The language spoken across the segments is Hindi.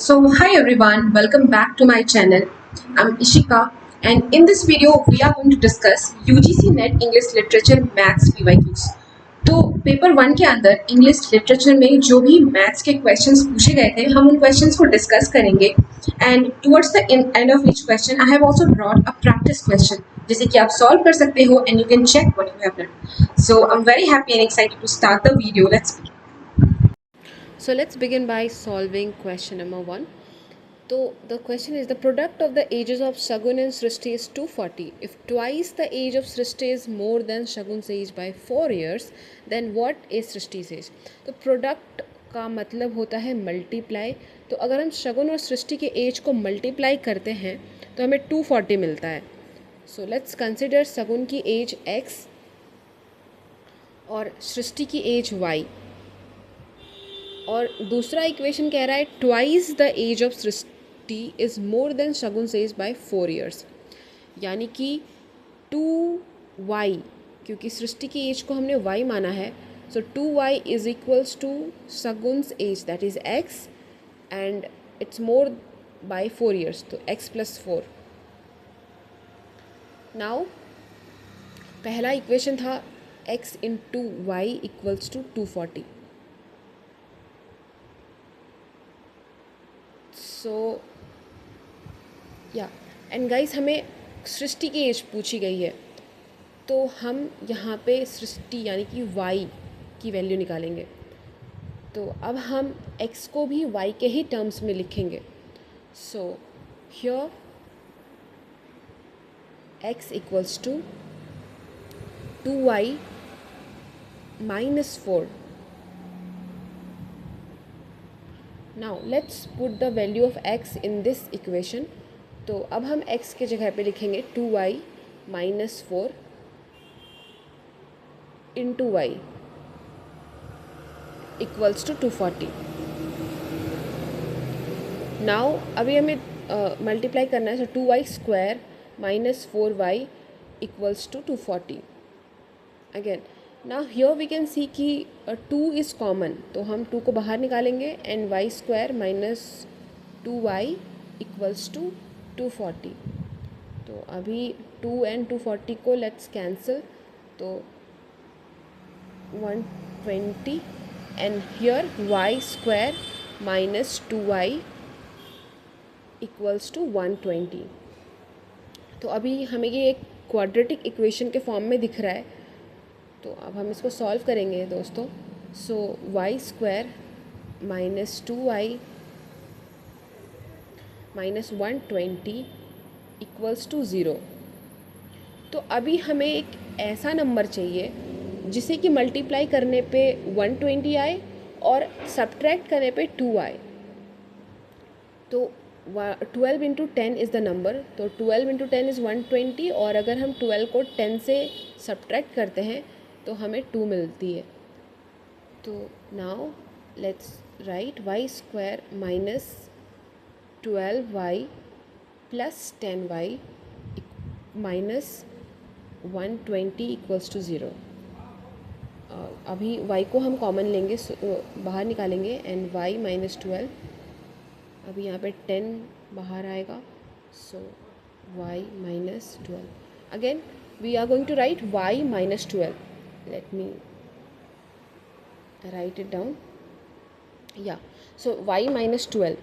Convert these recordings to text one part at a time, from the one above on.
So hi everyone, welcome back to my channel. I'm Ishika and in this video we are going to discuss UGC NET English Literature Maths PYQs. तो पेपर 1 के अंदर इंग्लिश लिटरेचर में जो भी मैथ्स के क्वेश्चंस पूछे गए थे हम उन क्वेश्चंस को डिस्कस करेंगे and towards the end of each question I have also brought a practice question जिसे कि आप सॉल्व कर सकते हो and you can check what you have learn. So I am very happy and excited to start the video. Let's begin. So let's begin by solving question number 1. So the question is, the product of the ages of Shagun and Srishti is 240. If twice the age of Srishti is more than Shagun's age by 4 years, then what is Srishti's age? तो प्रोडक्ट का मतलब होता है मल्टीप्लाई. तो अगर हम शगुन और सृष्टि के एज को मल्टीप्लाई करते हैं तो हमें 240 मिलता है. सो लेट्स कंसिडर शगुन की एज x और सृष्टि की एज y. और दूसरा इक्वेशन कह रहा है twice the age of Srishti is more than Shagun age by 4 years. यानी कि 2y, क्योंकि सृष्टि की एज को हमने y माना है, so 2y is equals to Shagun's age that is x and it's more by 4 years, तो x प्लस 4. नाउ पहला इक्वेशन था x into y equals to 240. So yeah and guys हमें सृष्टि की एज पूछी गई है, तो हम यहाँ पे सृष्टि यानी कि y की वैल्यू निकालेंगे. तो अब हम x को भी y के ही टर्म्स में लिखेंगे. So here x equals to 2y minus 4. Now let's put the value of x in this equation. तो अब हम x के जगह पे लिखेंगे 2y minus 4 into y equals to 240. Now अभी हमें मल्टीप्लाई करना है, so 2y square minus 4y equals to 240. Again now here we can see कि 2 is common, तो हम 2 को बाहर निकालेंगे and y square minus 2y equals to 240. तो अभी 2 एंड 240 को लेट्स कैंसिल, तो 120 and here y square minus 2y equals to 120. तो अभी हमें ये एक क्वाड्रेटिक इक्वेशन के फॉर्म में दिख रहा है. तो अब हम इसको सॉल्व करेंगे दोस्तों. So y square minus 2y minus 120 equals to 0. तो अभी हमें एक ऐसा नंबर चाहिए जिसे कि मल्टीप्लाई करने पे 120 आए और सब्ट्रैक्ट करने पे 2 आए. तो 12 इंटू 10 इज़ द नंबर. तो 12 इंटू 10 इज़ 120, और अगर हम 12 को 10 से सब्ट्रैक्ट करते हैं तो हमें 2 मिलती है. तो now let's write y square minus 12y plus 10y minus 120 equals to 0. अभी y को हम कॉमन लेंगे, बाहर निकालेंगे एंड y माइनस 12. अभी यहाँ पे 10 बाहर आएगा, so y minus 12. Again we are going to write y minus 12. Let me write it down. Yeah, so y minus 12.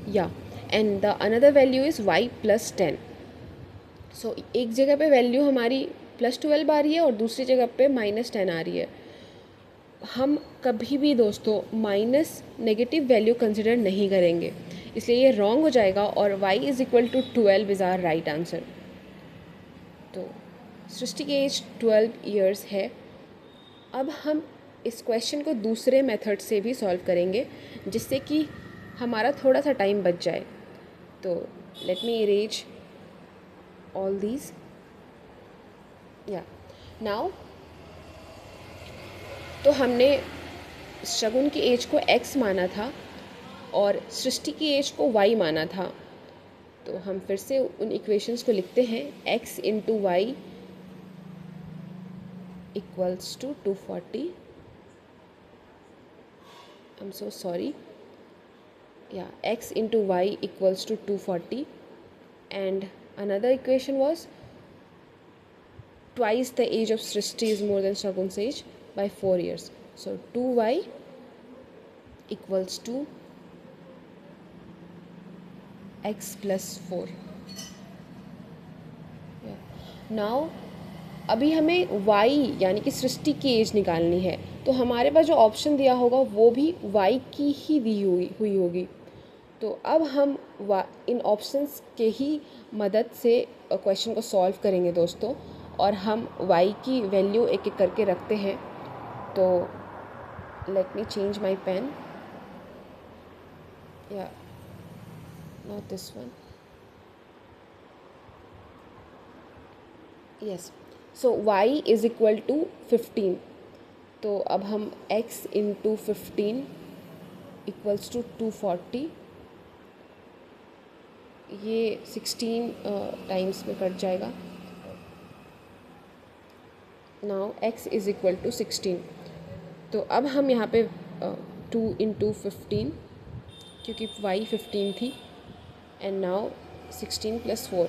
Yeah, and the another value is y plus 10. So एक जगह पे वैल्यू हमारी प्लस 12 आ रही है और दूसरी जगह पे माइनस 10 आ रही है. हम कभी भी दोस्तों माइनस नेगेटिव वैल्यू कंसिडर नहीं करेंगे, इसलिए ये रॉन्ग हो जाएगा और y is equal to 12 is our right answer. तो सृष्टि की एज 12 ईयर्स है. अब हम इस क्वेश्चन को दूसरे मेथड से भी सॉल्व करेंगे जिससे कि हमारा थोड़ा सा टाइम बच जाए. तो let me erase all these. या नाउ तो हमने शगुन की एज को x माना था और सृष्टि की एज को y माना था. तो हम फिर से उन इक्वेशंस को लिखते हैं, x into y equals to 240, I am so sorry, yeah, x into y equals to 240, and another equation was twice the age of Srishti is more than Shagun's age by 4 years. So 2y equals to x plus 4. Yeah. Now अभी हमें y यानी कि सृष्टि की एज निकालनी है, तो हमारे पास जो ऑप्शन दिया होगा वो भी y की ही दी हुई होगी। तो अब हम इन ऑप्शंस के ही मदद से क्वेश्चन को सॉल्व करेंगे दोस्तों, और हम y की वैल्यू एक एक करके रखते हैं। तो let me change my pen, yeah not this one, yes. So y is equal to 15, तो अब हम x इंटू 15 इक्वल्स टू 240, ये 16 टाइम्स में कट जाएगा। Now x is equal to 16, तो अब हम यहाँ पे 2 इंटू 15, क्योंकि y 15 थी, एंड नाउ 16 प्लस 4,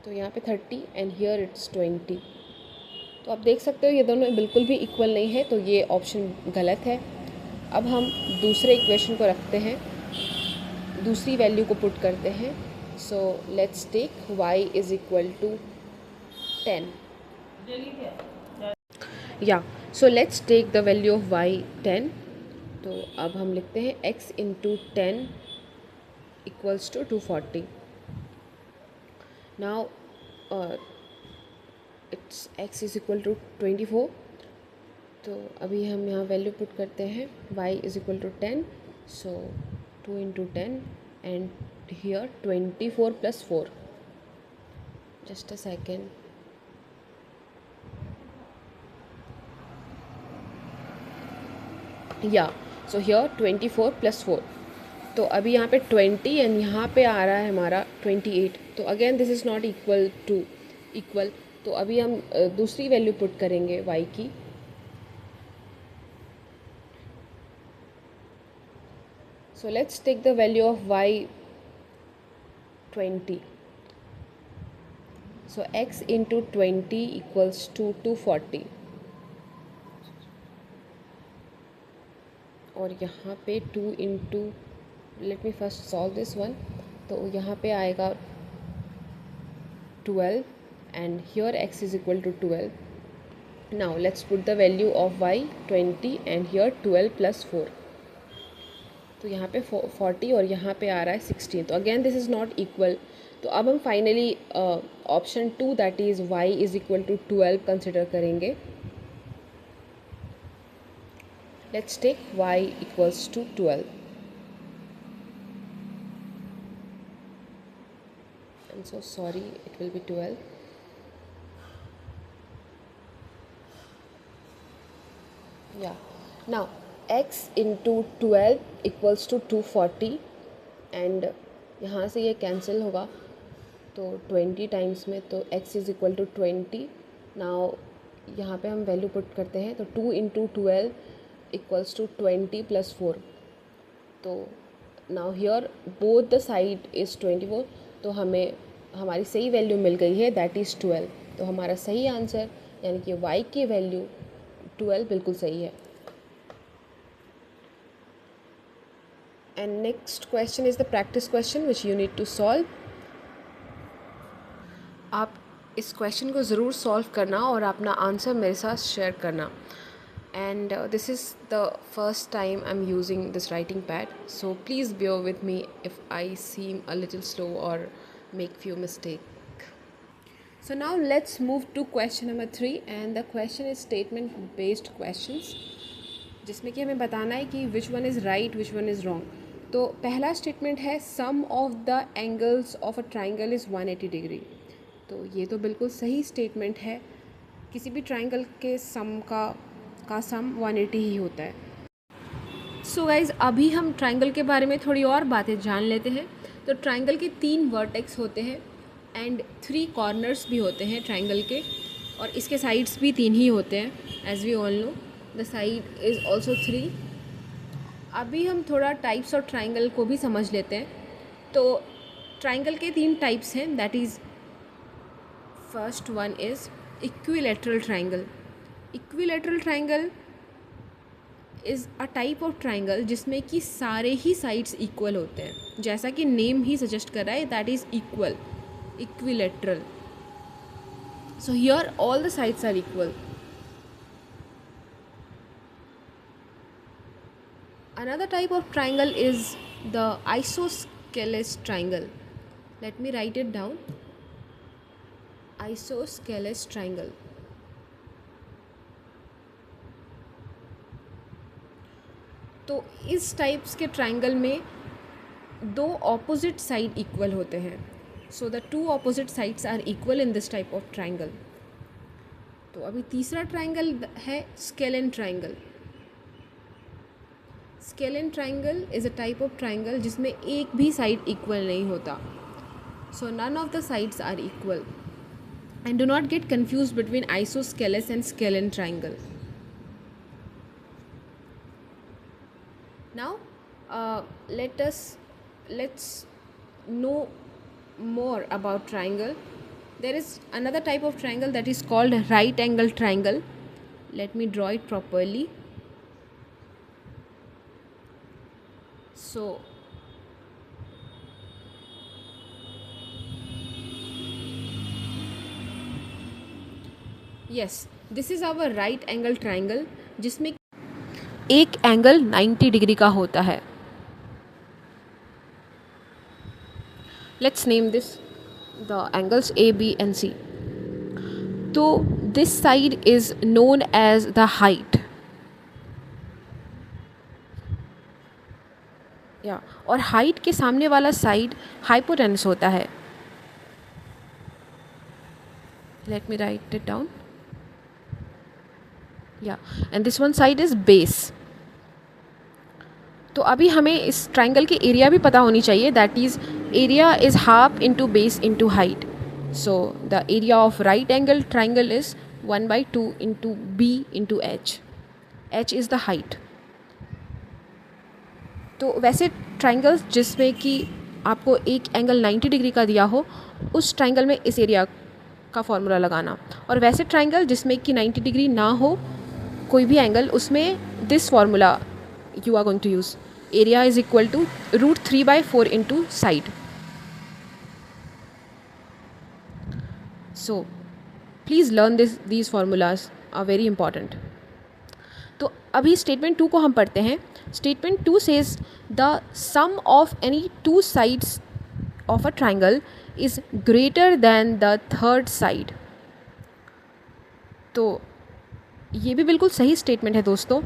तो यहाँ पे 30 एंड हियर इट्स 20। तो आप देख सकते हो ये दोनों बिल्कुल भी इक्वल नहीं है, तो ये ऑप्शन गलत है। अब हम दूसरे इक्वेशन को रखते हैं, दूसरी वैल्यू को पुट करते हैं। So let's take y is equal to 10, या so let's take the value of y 10। तो अब हम लिखते हैं x into 10 equals to 240। Now it's x is equal to 24, तो अभी हम यहाँ वैल्यू पुट करते हैं, y is equal to 10, so 2 into 10 and here 24 plus 4, just a second, या सो हियर 24 प्लस 4, तो अभी यहाँ पे 20 एंड यहाँ पे आ रहा है हमारा 28, तो again this is not equal to equal. तो अभी हम दूसरी वैल्यू पुट करेंगे y की, so let's take the value of y 20, so x into 20 equals to 240, और यहाँ पे 2 into, let me first solve this one, तो यहाँ पे आएगा 12 and here x is equal to 12। Now let's put the value of y 20 and here 12 plus 4, तो यहाँ पे 40 और यहाँ पे आ रहा है 16, तो again this is not equal. तो अब हम finally option 2 that is y is equal to 12 consider करेंगे। Let's take y equals to 12, I am so sorry, it will be 12, yeah now x into 12 equals to 240, and यहाँ से ये कैंसिल होगा, तो 20 टाइम्स में, तो x is equal to 20। Now यहाँ पे हम वैल्यू पुट करते हैं, तो 2 इंटू 12 इक्वल्स टू 20 प्लस 4, तो now here both the side is 24, तो हमें हमारी सही वैल्यू मिल गई है, दैट इज़ 12। तो हमारा सही आंसर यानी कि y की वैल्यू 12 बिल्कुल सही है। And next question is the practice question which you need to solve. आप इस क्वेश्चन को ज़रूर सॉल्व करना और अपना आंसर मेरे साथ शेयर करना। And this is the first time I'm using this writing pad, so please bear with me if I seem a little slow or make few mistakes. So now let's move to question number 3, and the question is statement based questions, जिसमें कि हमें बताना है कि which one is right, which one is wrong। तो पहला स्टेटमेंट है sum of the angles of a triangle is 180 degree, तो ये तो बिल्कुल सही स्टेटमेंट है, किसी भी ट्राइंगल के सम का सम 180 ही होता है। सो गाइज अभी हम ट्राइंगल के बारे में थोड़ी और बातें जान लेते हैं। तो ट्राइंगल के 3 वर्टेक्स होते हैं एंड 3 कॉर्नर्स भी होते हैं ट्राइंगल के, और इसके साइड्स भी 3 ही होते हैं। As we all know the side is also 3। अभी हम थोड़ा टाइप्स ऑफ ट्राइंगल को भी समझ लेते हैं। तो ट्राइंगल के 3 टाइप्स हैं, that is first one is equilateral triangle. Equilateral triangle is a type of triangle जिसमें कि सारे ही साइड्स इक्वल होते हैं, जैसा कि नेम ही सजेस्ट कर रहा है, that is equal, equilateral. So here all the sides are equal. Another type of triangle is the isosceles triangle. Let me write it down. Isosceles triangle. तो इस टाइप्स के ट्राइंगल में 2 ऑपोजिट साइड इक्वल होते हैं। So the 2 opposite sides are equal in this type of triangle. तो अभी तीसरा ट्राइंगल है scalene triangle. Scalene triangle is a type of triangle जिसमें एक भी साइड इक्वल नहीं होता। So none of the sides are equal and do not get confuse between isosceles and scalene triangle. Now let's know more about triangle. There is another type of triangle that is called right angle triangle. Let me draw it properly. So yes, this is our right angle triangle जिसमें एक एंगल 90 डिग्री का होता है। Let's name this the angles A, B and C. तो this side is known as the height. या और हाइट के सामने वाला साइड हाइपोटेनस होता है। Let me write it down. And this one side is base. तो अभी हमें इस ट्राइंगल की एरिया भी पता होनी चाहिए, that is area is half into base into height. So the area of right angle triangle is 1/2 into B into H. H is the height. तो वैसे ट्राइंगल्स जिसमें कि आपको एक एंगल 90 डिग्री का दिया हो, उस ट्राइंगल में इस एरिया का फॉर्मूला लगाना, और वैसे ट्राइंगल जिसमें कि 90 डिग्री ना हो कोई भी एंगल, उसमें this formula you are going to use. Area is equal to √3/4 into side. So please learn these formulas are very important. तो अभी स्टेटमेंट 2 को हम पढ़ते हैं। Statement 2 says the sum of any 2 sides of a triangle is greater than the third side. तो ये भी बिल्कुल सही स्टेटमेंट है दोस्तों।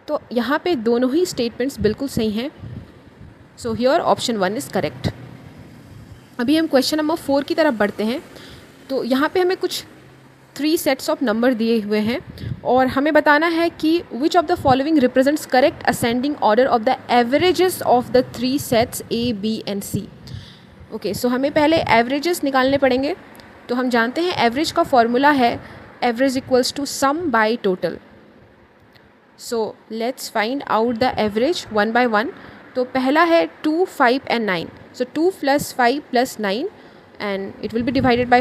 तो यहाँ पे दोनों ही स्टेटमेंट्स बिल्कुल सही हैं। So here option 1 is correct. अभी हम क्वेश्चन नंबर 4 की तरफ बढ़ते हैं। तो यहाँ पे हमें कुछ 3 सेट्स ऑफ नंबर दिए हुए हैं और हमें बताना है कि which of the following represents correct ascending order of the averages of the 3 sets A, B and C। Okay, so हमें पहले एवरेजेस निकालने पड़ेंगे। तो हम जानते हैं एवरेज का फॉर्मूला है average equals to sum by total. So let's find out the average 1 by 1। तो पहला है 2, 5 and 9। So 2 + 5 + 9 and it will be divided by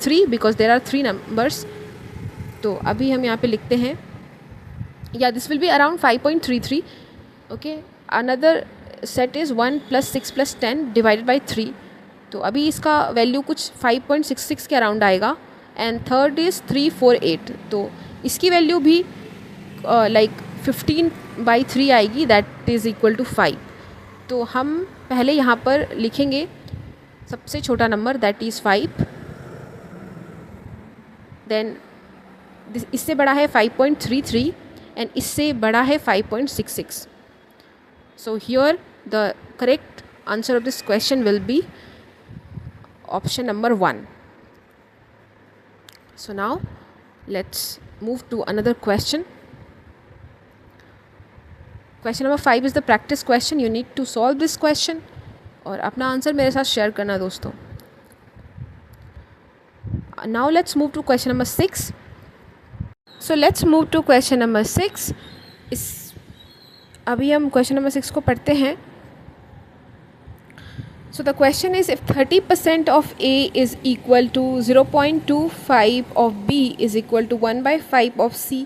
3 because there are 3 numbers. तो अभी हम यहाँ पे लिखते हैं, या this will be around 5.33। Okay, another set is 1 + 6 + 10 divided by 3। तो अभी इसका वैल्यू कुछ 5.66 के अराउंड आएगा। And third is 348। तो इसकी वैल्यू भी लाइक 15/3 आएगी, दैट इज़ इक्वल टू 5। तो हम पहले यहाँ पर लिखेंगे सबसे छोटा नंबर, दैट इज़ 5। देन इससे बड़ा है 5.33 एंड इससे बड़ा है 5.66। So here the correct answer of this question will be option number 1। So now let's move to another question. Question number 5 is the practice question. You need to solve this question और अपना आंसर मेरे साथ शेयर करना दोस्तों. Now let's move to question number 6. So let's move to question number 6. अभी हम क्वेश्चन नंबर 6 को पढ़ते हैं. So the question is, if 30% of A is equal to 0.25 of B is equal to 1 by 5 of C,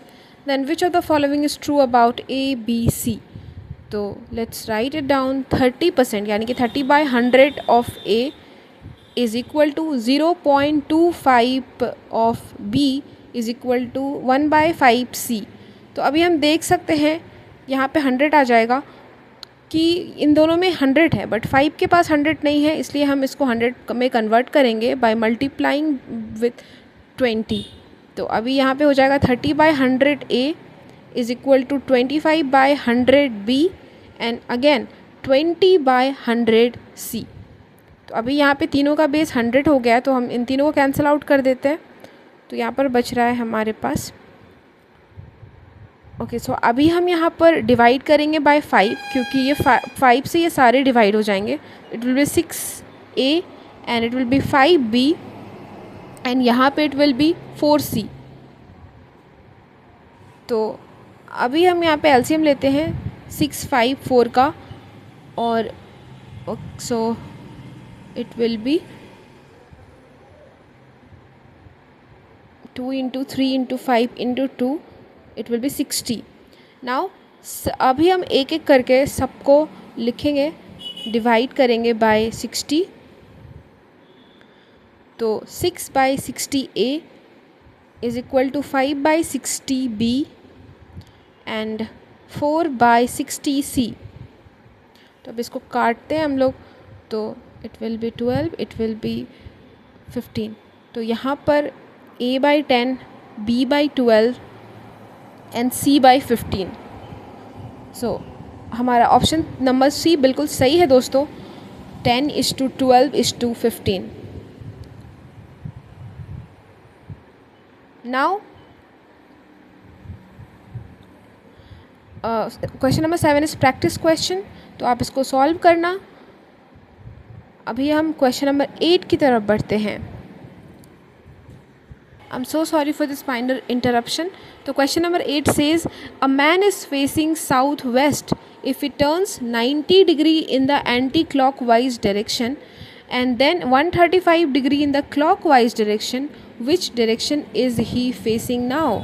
then which of the following is true about A, B, C? तो let's write it down. 30% यानी कि 30/100 of A is equal to 0.25 of B is equal to 1 by 5 C. तो अभी हम देख सकते हैं यहाँ पे 100 आ जाएगा कि इन दोनों में 100 है, बट 5 के पास 100 नहीं है, इसलिए हम इसको 100 में कन्वर्ट करेंगे बाय मल्टीप्लाइंग विथ 20. तो अभी यहाँ पे हो जाएगा 30/100 A is equal to 25/100 B and again 20/100 C. तो अभी यहाँ पे तीनों का बेस 100 हो गया, तो हम इन तीनों को कैंसिल आउट कर देते हैं. तो यहाँ पर बच रहा है हमारे पास ओके. सो अभी हम यहाँ पर डिवाइड करेंगे बाय 5, क्योंकि ये 5 से ये सारे डिवाइड हो जाएंगे. It will B 6A and it will B 5B and यहाँ पे इट विल बी 4C. तो अभी हम यहाँ पे एलसीएम लेते हैं 6, 5, 4 का और सो it will B 2 × 3 × 5 × 2 it will B 60. Now अभी हम एक एक करके सबको लिखेंगे, डिवाइड करेंगे बाय 60. तो 6/60A is equal to 5/60B and 4/60C. तो अब इसको काटते हैं हम लोग, तो it will be 12, it will B 15. तो यहाँ पर A/10, B/12 एंड C/15. सो हमारा ऑप्शन नंबर C बिल्कुल सही है दोस्तों. 10:12:15. Now question number 7 is practice question, तो आप इसको सॉल्व करना. अभी हम क्वेश्चन नंबर 8 की तरफ बढ़ते हैं. I'm so sorry for this minor interruption. So question number 8 says, a man is facing southwest. If he turns 90 degree in the anti-clockwise direction and then 135 degree in the clockwise direction, which direction is he facing now?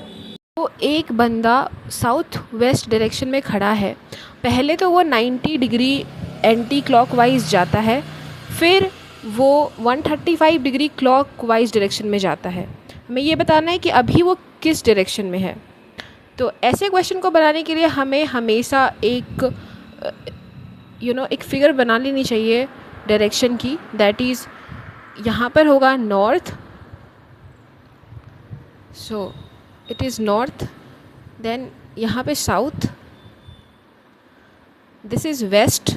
तो एक बंदा साउथ वेस्ट डायरेक्शन में खड़ा है. पहले तो वो 90 डिग्री एंटी क्लॉकवाइज जाता है, फिर वो 135 डिग्री क्लॉकवाइज डायरेक्शन में जाता है. हमें ये बताना है कि अभी वो किस डायरेक्शन में है. तो ऐसे क्वेश्चन को बनाने के लिए हमें हमेशा एक एक फिगर बना लेनी चाहिए डायरेक्शन की. दैट इज़ यहाँ पर होगा north, so it is north. Then यहाँ पे south, this is west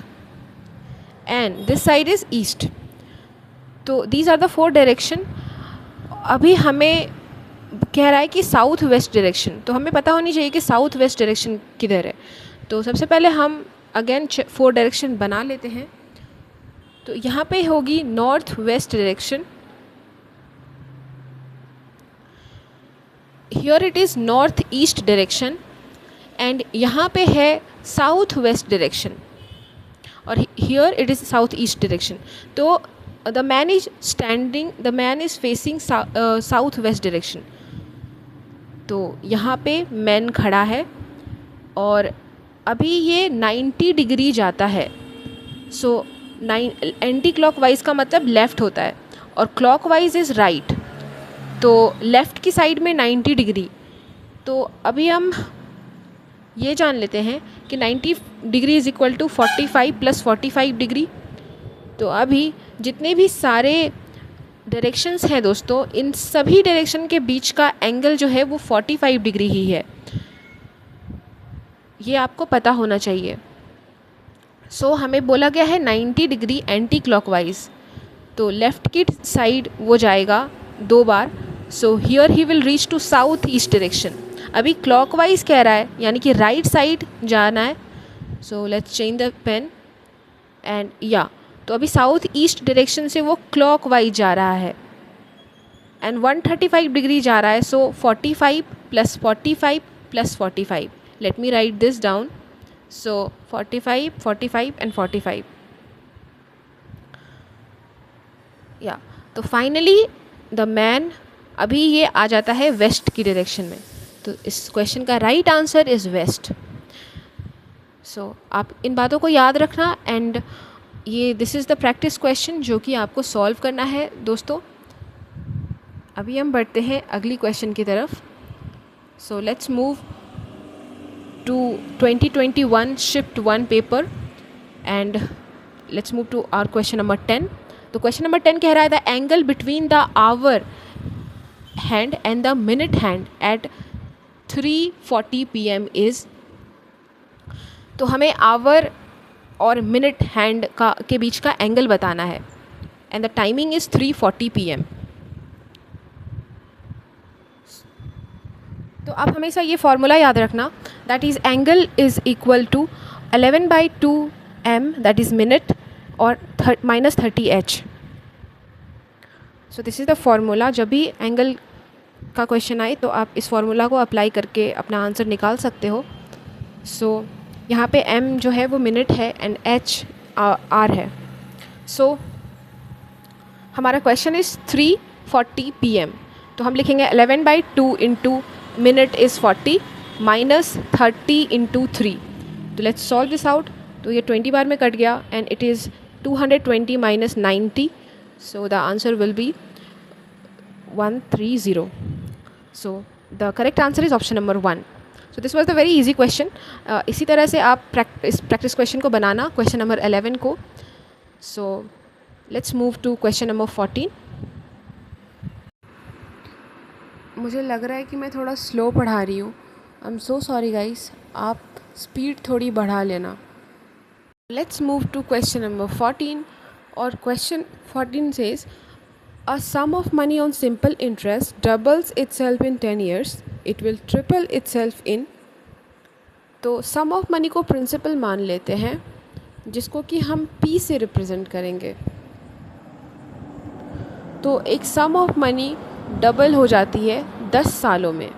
and this side is east. तो दीज आर द 4 डायरेक्शन. अभी हमें कह रहा है कि साउथ वेस्ट डायरेक्शन, तो हमें पता होनी चाहिए कि साउथ वेस्ट डायरेक्शन किधर है. तो सबसे पहले हम अगेन 4 डायरेक्शन बना लेते हैं. तो यहाँ पे होगी north west direction, here it is north east direction and यहाँ पे है साउथ वेस्ट डायरेक्शन और here it is south east direction. तो the man is facing south west direction. तो यहाँ पे मैन खड़ा है और अभी ये 90 डिग्री जाता है. सो एंटी क्लॉकवाइज का मतलब लेफ़्ट होता है और क्लॉकवाइज इज़ राइट. तो लेफ़्ट की साइड में 90 डिग्री. तो अभी हम ये जान लेते हैं कि 90 degree is equal to 45 + 45 degree. तो अभी जितने भी सारे डायरेक्शंस हैं दोस्तों, इन सभी डायरेक्शन के बीच का एंगल जो है वो 45 डिग्री ही है. ये आपको पता होना चाहिए. सो हमें बोला गया है 90 डिग्री एंटी क्लॉकवाइज, तो लेफ़्ट की साइड वो जाएगा 2 बार. So here he will reach to south east direction. अभी क्लॉकवाइज कह रहा है यानी कि राइट साइड जाना है, so let's change the pen and yeah, तो अभी साउथ ईस्ट डायरेक्शन से वो क्लॉक वाइज जा रहा है एंड 135 डिग्री जा रहा है. सो 45 plus 45 plus 45. Late me write this down. So 45, 45 and 45. या, तो फाइनली द मैन, अभी ये आ जाता है वेस्ट की डायरेक्शन में. तो इस क्वेश्चन का राइट आंसर इज़ वेस्ट. सो आप इन बातों को याद रखना एंड ये this is the practice question जो कि आपको सॉल्व करना है दोस्तों. अभी हम बढ़ते हैं अगली क्वेश्चन की तरफ. So let's move to 2021 shift 1 paper and let's move to our question number 10. तो क्वेश्चन नंबर 10 कह रहा है the angle between the hour hand and the minute hand at 3:40 PM is. तो हमें आवर और मिनट हैंड के बीच का एंगल बताना है and the timing is 3:40 PM. तो आप हमेशा ये फार्मूला याद रखना, that is angle is equal to 11/2m that is minute और -30h. So this is the formula. जब भी एंगल का क्वेश्चन आए तो आप इस फार्मूला को अप्लाई करके अपना आंसर निकाल सकते हो. सो यहाँ पे m जो है वो मिनट है एंड h r है. सो हमारा क्वेश्चन इज़ 3:40 PM. तो हम लिखेंगे 11/2 into minute is 40 minus 30 into 3. तो लेट्स सॉल्व दिस आउट. तो ये 20 बार में कट गया and it is 220 minus 90. So the answer will be 130. So the correct answer is option number 1. So this was the very easy question. इसी तरह से आप प्रैक्टिस क्वेश्चन को बनाना, क्वेश्चन नंबर 11 को. So let's move to question number 14. मुझे लग रहा है कि मैं थोड़ा स्लो पढ़ा रही हूँ. I am so sorry guys, आप स्पीड थोड़ी बढ़ा लेना. Let's move to question number 14. और question 14 says a sum of money on simple interest doubles itself in 10 years. It will triple itself in. तो sum of money को प्रिंसिपल मान लेते हैं जिसको कि हम P से रिप्रेजेंट करेंगे. तो एक sum of money डबल हो जाती है 10 सालों में.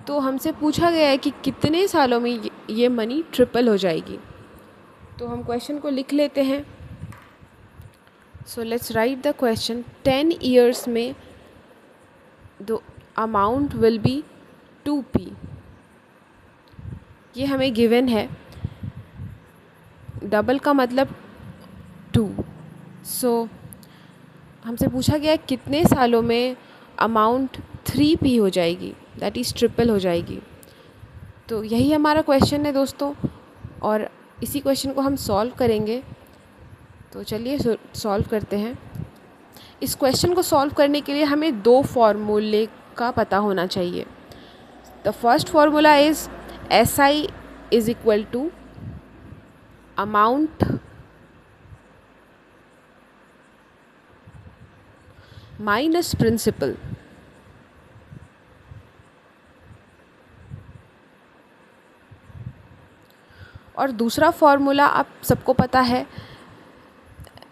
तो हमसे पूछा गया है कि कितने सालों में ये मनी ट्रिपल हो जाएगी. तो हम क्वेश्चन को लिख लेते हैं. So let's write the question. 10 years में the amount will be 2p. ये हमें गिवन है. डबल का मतलब 2. सो हमसे पूछा गया कितने सालों में अमाउंट 3p हो जाएगी, दैट इज़ ट्रिपल हो जाएगी. तो यही हमारा क्वेश्चन है दोस्तों और इसी क्वेश्चन को हम सॉल्व करेंगे. तो चलिए सॉल्व करते हैं. इस क्वेश्चन को सॉल्व करने के लिए हमें 2 फार्मूले का पता होना चाहिए. The first formula is SI is equal to amount minus principal. और दूसरा फार्मूला आप सबको पता है.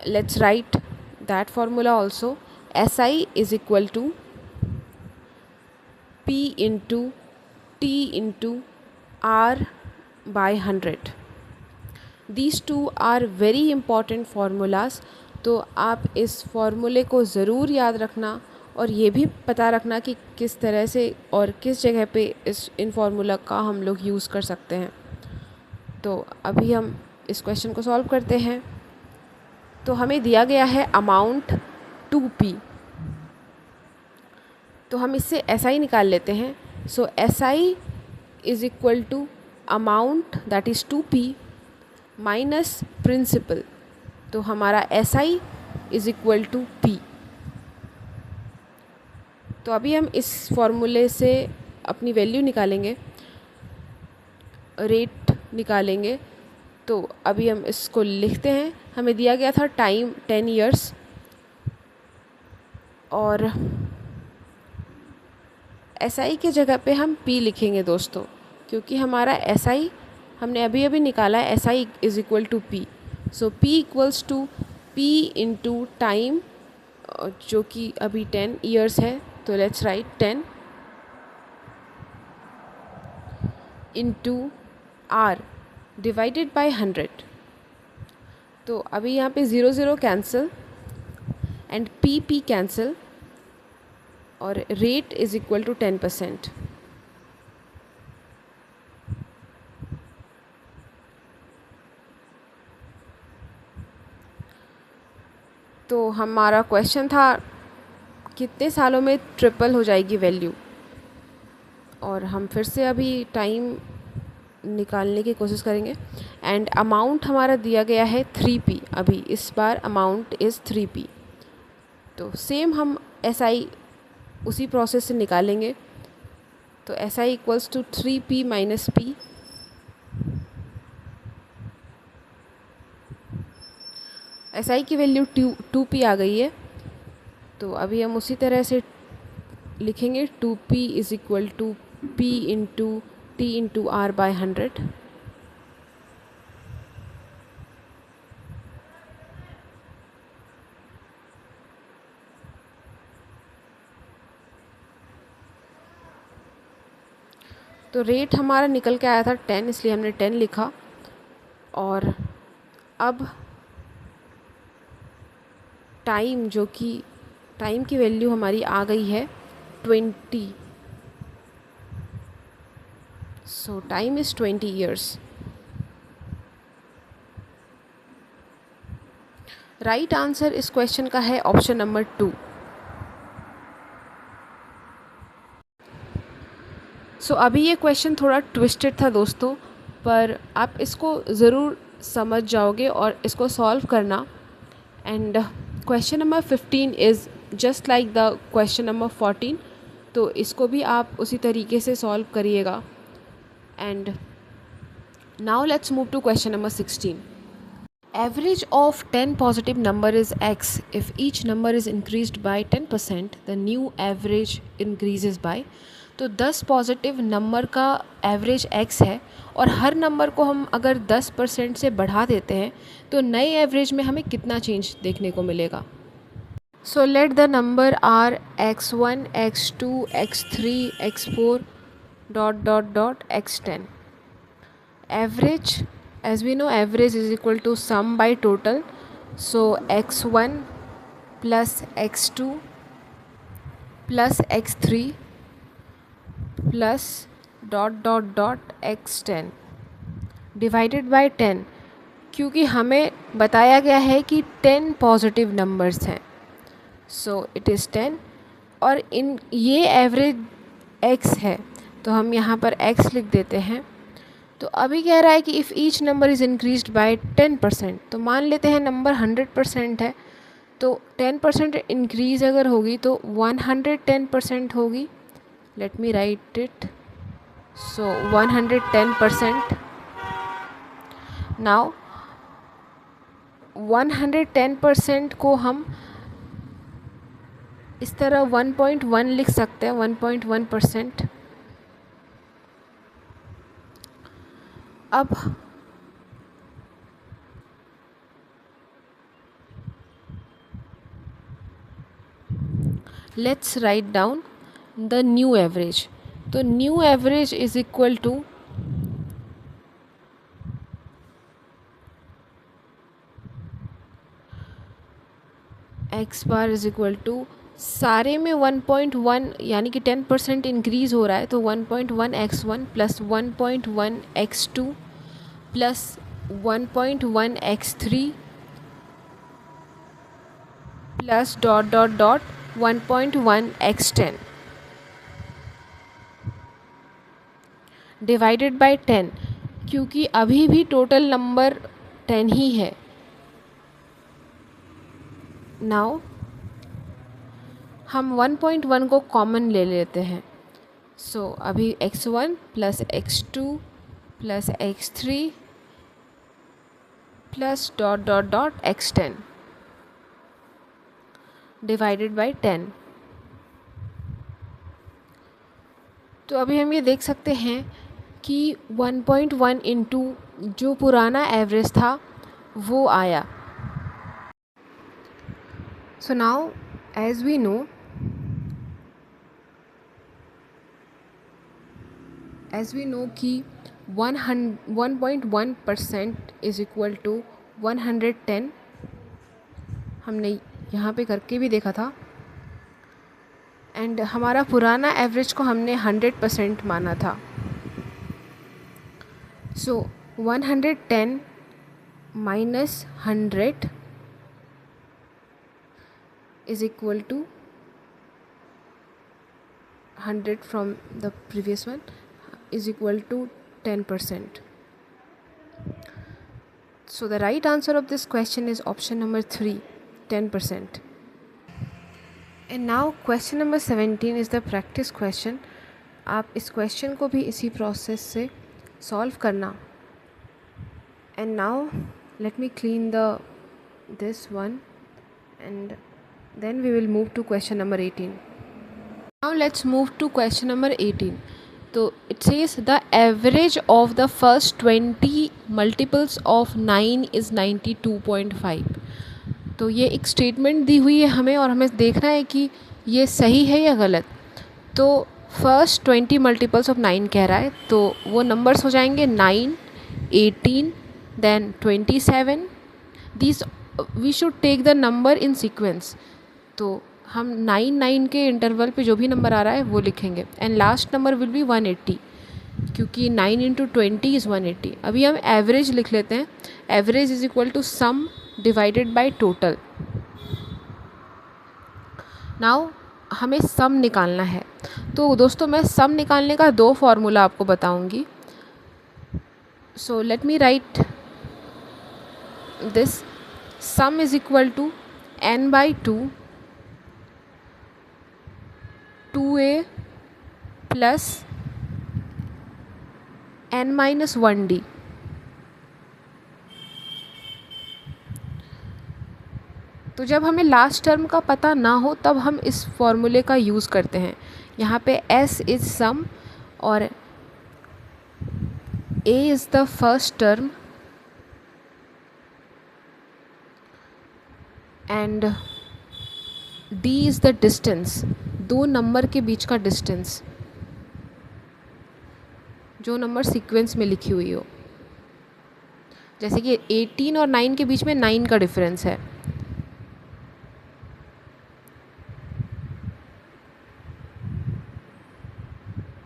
Let's write that formula also. SI is equal to P into T into R by 100. These two are very important formulas. तो आप इस फार्मूले को ज़रूर याद रखना और ये भी पता रखना कि किस तरह से और किस जगह पे इन फार्मूला का हम लोग यूज़ कर सकते हैं. तो अभी हम इस क्वेश्चन को सॉल्व करते हैं. तो हमें दिया गया है अमाउंट 2p. तो हम इससे SI निकाल लेते हैं. So SI is equal to amount that is 2p minus principal. तो हमारा SI is equal to P. तो अभी हम इस फॉर्मूले से अपनी वैल्यू निकालेंगे, रेट निकालेंगे. तो अभी हम इसको लिखते हैं. हमें दिया गया था टाइम 10 ईयर्स और SI के जगह पे हम P लिखेंगे दोस्तों, क्योंकि हमारा SI हमने अभी अभी निकाला है S I is equal to P. So P equals to P into time, जो कि अभी 10 ईयर्स है, तो let's write 10 into R divided by 100. तो अभी यहाँ पे 0 0 cancel and P P cancel और रेट इज़ इक्वल टू 10%. तो हमारा क्वेश्चन था कितने सालों में ट्रिपल हो जाएगी वैल्यू, और हम फिर से अभी टाइम निकालने की कोशिश करेंगे. एंड अमाउंट हमारा दिया गया है 3p. अभी इस बार अमाउंट इज़ 3p. तो सेम हम एस आई उसी प्रोसेस से निकालेंगे. तो S I equals to 3p minus P. S I की वैल्यू 2p आ गई है. तो अभी हम उसी तरह से लिखेंगे 2p is equal to p into t into R by 100. तो रेट हमारा निकल के आया था 10, इसलिए हमने 10 लिखा. और अब टाइम, जो कि टाइम की वैल्यू हमारी आ गई है 20. सो time is 20 years. Right answer इस क्वेश्चन का है ऑप्शन नंबर 2. सो अभी ये क्वेश्चन थोड़ा ट्विस्टेड था दोस्तों, पर आप इसको ज़रूर समझ जाओगे और इसको सॉल्व करना. And question number 15 is just like the question number 14. तो इसको भी आप उसी तरीके से सॉल्व करिएगा. And now let's move to question number 16. Average of 10 positive number is x. If each number is increased by 10%, the new average increases by. तो 10 पॉजिटिव नंबर का एवरेज x है, और हर नंबर को हम अगर 10% से बढ़ा देते हैं तो नए एवरेज में हमें कितना चेंज देखने को मिलेगा. So let the number are x1, x2, x3, x4 dot dot dot x10. Average, as we know, average is equal to sum by total. So x1 plus x2 plus x3 plus dot dot dot x10 divided by 10. क्योंकि हमें बताया गया है कि 10 पॉजिटिव नंबर्स हैं, सो इट इज़ 10. और इन ये एवरेज x है, तो हम यहाँ पर x लिख देते हैं. तो अभी कह रहा है कि if each number is increased by 10%, तो मान लेते हैं नंबर 100% है, तो 10% इंक्रीज़ अगर होगी तो 110% होगी. Late me right it. So 110%. Now 110% को हम इस तरह 1.1 लिख सकते हैं. 1.1%. अब let's write down the new average. तो new average is equal to x bar is equal to, सारे में 1.1 यानी कि 10% इंक्रीज़ हो रहा है, तो 1.1 x1 plus 1.1 x2 plus 1.1 x3 plus dot dot dot 1.1 x10 divided by 10. क्योंकि अभी भी टोटल नंबर 10 ही है. नाउ हम 1.1 को कॉमन ले लेते हैं. सो अभी x1 plus x2 plus x3 plus dot dot dot x10 divided by 10. तो अभी हम ये देख सकते हैं कि 1.1 इंटू जो पुराना एवरेज था वो आया. So now as we know कि 1.1% इज़ इक्वल टू 110. हमने यहाँ पे करके भी देखा था. एंड हमारा पुराना एवरेज को हमने 100% माना था. So 110 minus 100 is equal to 100 from the previous one is equal to 10%. So the right answer of this question is option number 3, 10%. And now question number 17 is the practice question. आप इस question को भी इसी process से solve करना. And now let me clean this one and then we will move to question number 18. Now let's move to question number 18. तो it says the average of the first 20 multiples of 9 is 92.5. तो ये एक स्टेटमेंट दी हुई है हमें और हमें देखना है कि ये सही है या गलत. तो फर्स्ट 20 मल्टीपल्स ऑफ 9 कह रहा है, तो वो नंबर्स हो जाएंगे 9, 18, then 27. This we should take the number in sequence. तो हम 9 के इंटरवल पे जो भी नंबर आ रहा है वो लिखेंगे. And last number will be 180 क्योंकि 9 इंटू 20 इज़ 180. अभी हम एवरेज लिख लेते हैं. Average is equal to sum divided by total. Now हमें सम निकालना है. तो दोस्तों मैं सम निकालने का 2 फॉर्मूला आपको बताऊंगी. So let me write this. Sum is equal to n/2 2a plus n-1d. तो जब हमें लास्ट टर्म का पता ना हो तब हम इस फॉर्मूले का यूज़ करते हैं. यहाँ पे s इज़ सम और a is the first term and d is the distance. 2 number के बीच का डिस्टेंस जो नंबर सीक्वेंस में लिखी हुई हो. जैसे कि 18 और 9 के बीच में 9 का डिफरेंस है.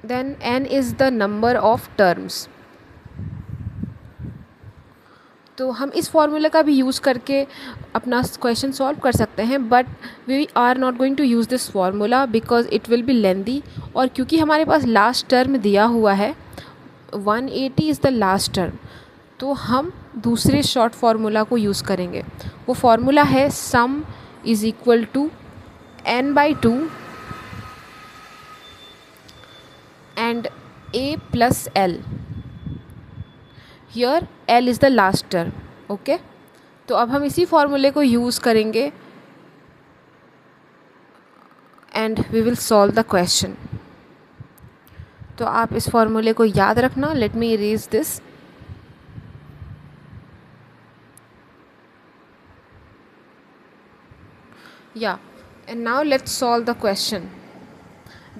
Then n is the number of terms. तो हम इस फॉर्मूले का भी यूज़ करके अपना क्वेश्चन सॉल्व कर सकते हैं, but we are not going to use this formula because it will be lengthy. और क्योंकि हमारे पास लास्ट टर्म दिया हुआ है 180 इज़ द लास्ट टर्म, तो हम दूसरे शॉर्ट फार्मूला को यूज़ करेंगे. वो फार्मूला है sum is equal to n/2 and a plus l. Here l is the last term. Okay, तो अब हम इसी फॉर्मूले को यूज़ करेंगे and we will solve the question. तो आप इस फॉर्मूले को याद रखना. Let me erase this. Yeah and now let's solve the question.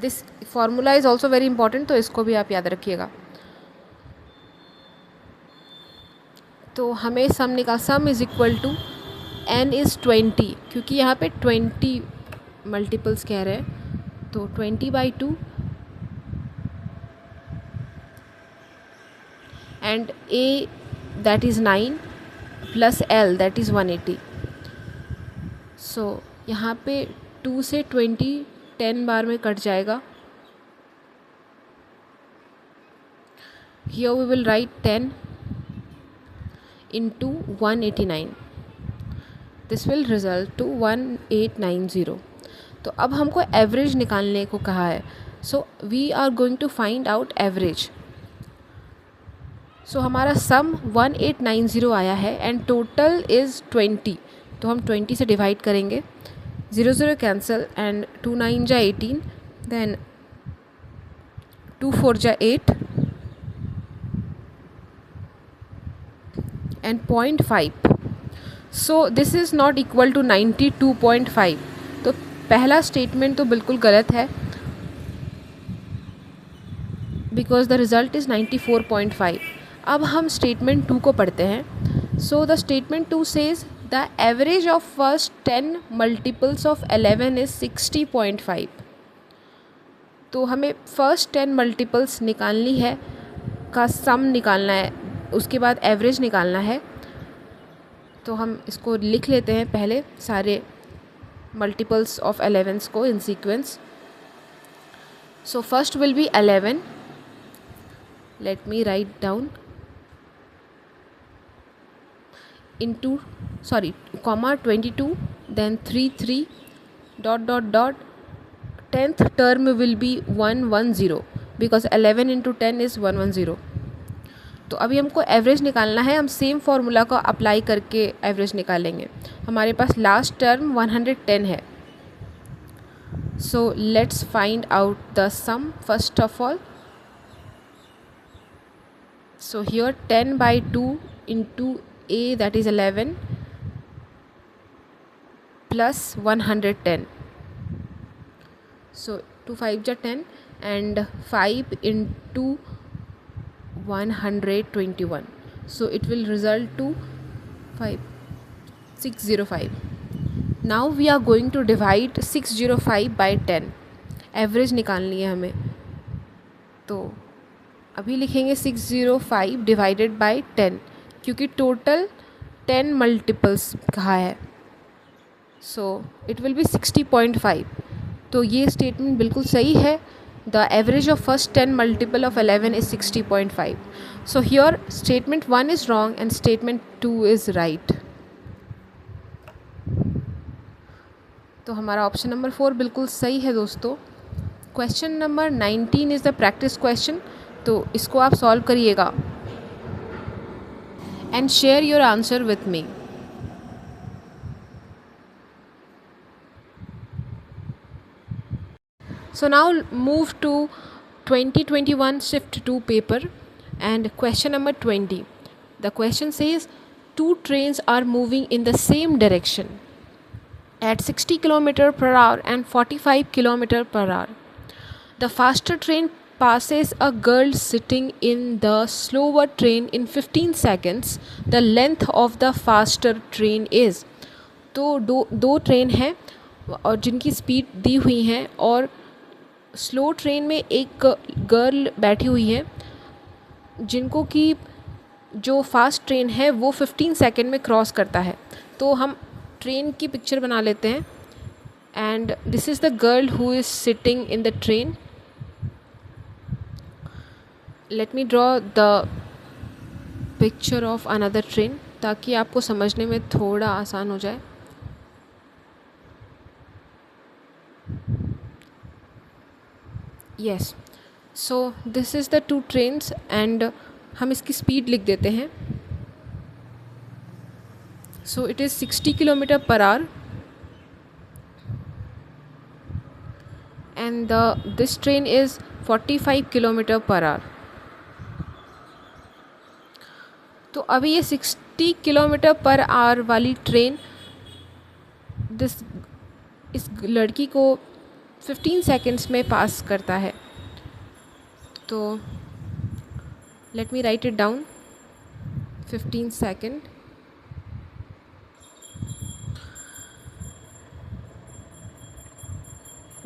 This formula is also very important, तो इसको भी आप याद रखिएगा. तो हमें sum is equal to n is 20 क्योंकि यहाँ पे 20 मल्टीपल्स कह रहे हैं, तो 20/2 and a that is 9 plus l that is 180. सो यहाँ पे 2 से 20 10 बार में कट जाएगा. Here we will write 10 into 189. This will result to 1890. तो अब हमको एवरेज निकालने को कहा है. So we are going to find out average. सो हमारा सम 1890 आया है एंड टोटल इज़ 20. तो हम 20 से डिवाइड करेंगे. 0 0 कैंसिल एंड 2 9 जा 18, देन 2 4 जा 8 and 0.5. So this is not equal to 92.5. तो पहला स्टेटमेंट तो बिल्कुल गलत है, बिकॉज द रिज़ल्ट इज़ 94.5. अब हम स्टेटमेंट 2 को पढ़ते हैं. So the statement 2 says the average of first 10 multiples of 11 is 60.5. तो हमें फर्स्ट 10 मल्टीपल्स निकालनी है, का सम निकालना है, उसके बाद एवरेज निकालना है. तो हम इसको लिख लेते हैं पहले सारे मल्टीपल्स ऑफ 11 को in sequence. So first will be 11. Let me write down into comma 22, then 3 dot 10th term will be 110 because 11 into 10 is 110. तो अभी हमको एवरेज निकालना है. हम सेम फार्मूला को अप्लाई करके एवरेज निकालेंगे. हमारे पास लास्ट टर्म 110 है. So let's find out the sum first of all. So here 10 by 2 into a, that is 11, plus 110. So 2 5 are 10 and 5 into 121. So it will result to 605. Now we are going to divide 605 by 10. Average निकालनी है हमें. तो अभी लिखेंगे 605 डिवाइडेड बाई 10, क्योंकि टोटल 10 मल्टीपल्स कहा है. So it will be 60.5. तो ये स्टेटमेंट बिल्कुल सही है. The average of first 10 multiple of 11 is 60.5. So here statement 1 is wrong and statement 2 is right. तो हमारा ऑप्शन नंबर 4 बिल्कुल सही है दोस्तों. Question number 19 is the practice question. तो इसको आप सॉल्व करिएगा and share your answer with me. So now move to 2021 Shift 2 paper and question number 20. The question says 2 trains are moving in the same direction at 60 km per hour and 45 km per hour. The faster train passes a girl sitting in the slower train in 15 seconds. The length of the faster train is. तो दो ट्रेन हैं और जिनकी स्पीड दी हुई है, और स्लो ट्रेन में एक गर्ल बैठी हुई है जिनको कि जो फास्ट ट्रेन है वो 15 सेकंड में क्रॉस करता है. तो हम ट्रेन की पिक्चर बना लेते हैं. And this is the girl who is sitting in the train. Let me draw the picture of another train ताकि आपको समझने में थोड़ा आसान हो जाए. Yes, so this is the 2 trains and हम इसकी स्पीड लिख देते हैं. सो it is 60 km per hour and this train is 45 km per hour. तो अभी ये 60 km per hour वाली ट्रेन इस लड़की को 15 सेकेंड्स में पास करता है. तो let me right it down. 15 second.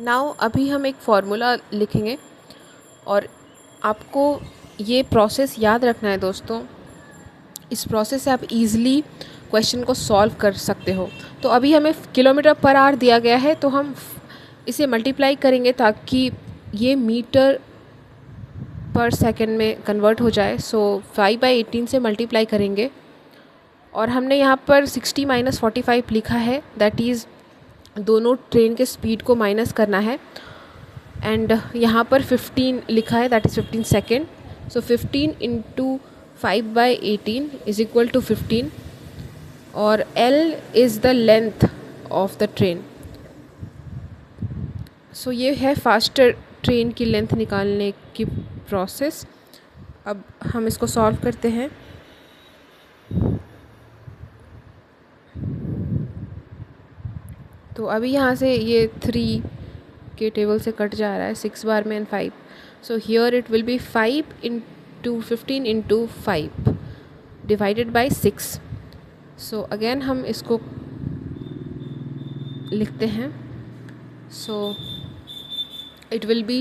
Now अभी हम एक फार्मूला लिखेंगे और आपको ये प्रोसेस याद रखना है दोस्तों. इस प्रोसेस से आप इजीली क्वेश्चन को सॉल्व कर सकते हो. तो अभी हमें किलोमीटर पर आवर दिया गया है, तो हम इसे मल्टीप्लाई करेंगे ताकि ये मीटर पर सेकंड में कन्वर्ट हो जाए. सो 5/18 से मल्टीप्लाई करेंगे और हमने यहाँ पर 60 - 45 लिखा है. दैट इज़ दोनों ट्रेन के स्पीड को माइनस करना है. एंड यहाँ पर 15 लिखा है, that is 15 second. So 15 × 5/18 is equal to 15 और L is the length of the train. So ये है फास्टर ट्रेन की लेंथ निकालने की प्रोसेस. अब हम इसको सॉल्व करते हैं. तो अभी यहाँ से ये 3 के टेबल से कट जा रहा है 6 बार में and 5. So here it will B 5 into 15 into 5 divided by 6. So again हम इसको लिखते हैं. सो it will be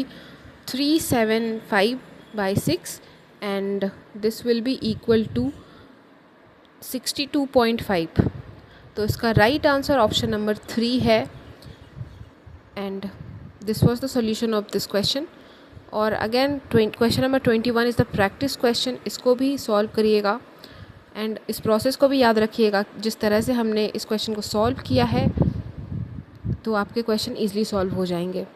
375 by 6 and this will be equal to 62.5. तो इसका राइट आंसर ऑप्शन नंबर 3 है. And this was the solution of this question. और again question number 21 is the practice question. इसको भी सॉल्व करिएगा एंड इस प्रोसेस को भी याद रखिएगा. जिस तरह से हमने इस क्वेश्चन को सॉल्व किया है तो आपके क्वेश्चन ईजिली सॉल्व हो जाएंगे.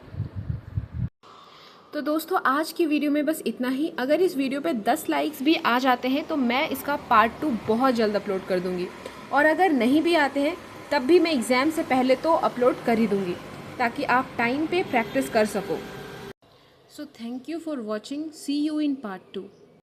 तो दोस्तों आज की वीडियो में बस इतना ही. अगर इस वीडियो पे 10 लाइक्स भी आ जाते हैं तो मैं इसका पार्ट 2 बहुत जल्द अपलोड कर दूँगी. और अगर नहीं भी आते हैं तब भी मैं एग्ज़ाम से पहले तो अपलोड कर ही दूँगी ताकि आप टाइम पे प्रैक्टिस कर सको. So thank you for watching. See you in part 2.